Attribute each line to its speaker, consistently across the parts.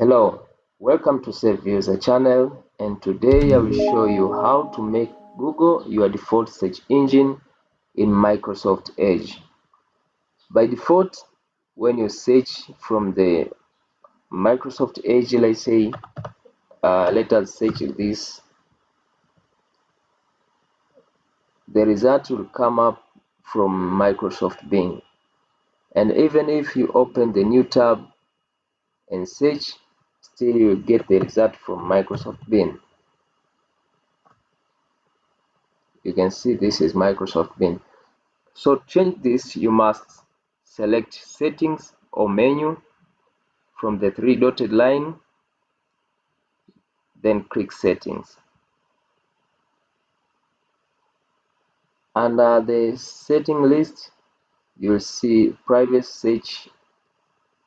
Speaker 1: Hello, welcome to Save User channel, and today I will show you how to make Google your default search engine in Microsoft Edge. By default, when you search from the Microsoft Edge, let's say, let us search this, the result will come up from Microsoft Bing. And even if you open the new tab and search, still you will get the result from Microsoft Bing. You can see this is Microsoft Bing. So to change this, you must select Settings or Menu from the three dotted line, then click Settings. Under the setting list, you'll see Private Search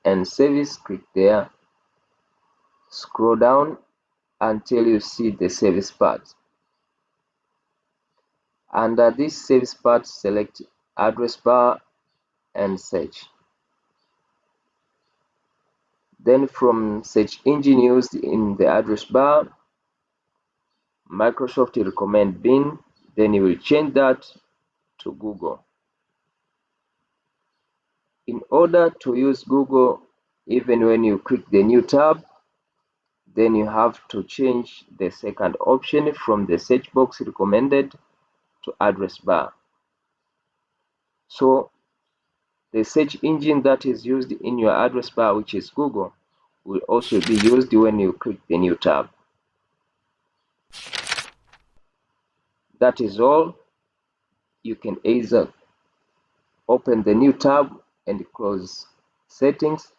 Speaker 1: and Service. Click there. Scroll down until you see the service part. Under this service part, select Address Bar and Search. Then from search engine used in the address bar, Microsoft will recommend Bing, then you will change that to Google. In order to use Google, even when you click the new tab, then you have to change the second option from the search box recommended to address bar. So the search engine that is used in your address bar, which is Google, will also be used when you click the new tab. That is all. You can either open the new tab and close settings,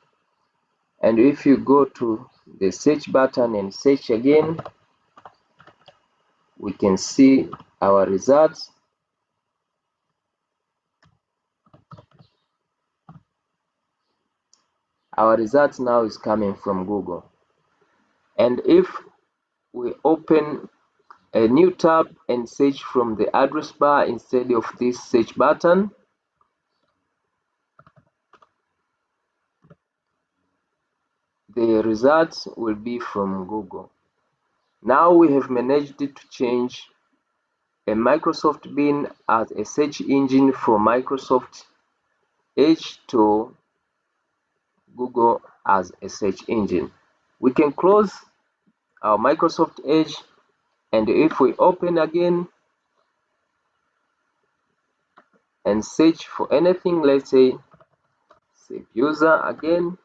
Speaker 1: and if you go to the search button and search again, we can see our results. Our results now is coming from Google. And if we open a new tab and search from the address bar instead of this search button, the results will be from Google. Now we have managed to change a Microsoft Bing as a search engine from Microsoft Edge to Google as a search engine. We can close our Microsoft Edge, and if we open again and search for anything, let's say Save User again,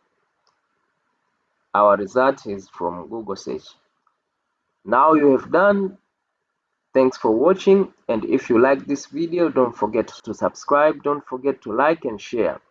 Speaker 1: our result is from Google search. Now you have done. Thanks for watching, and if you like this video, don't forget to subscribe, don't forget to like and share.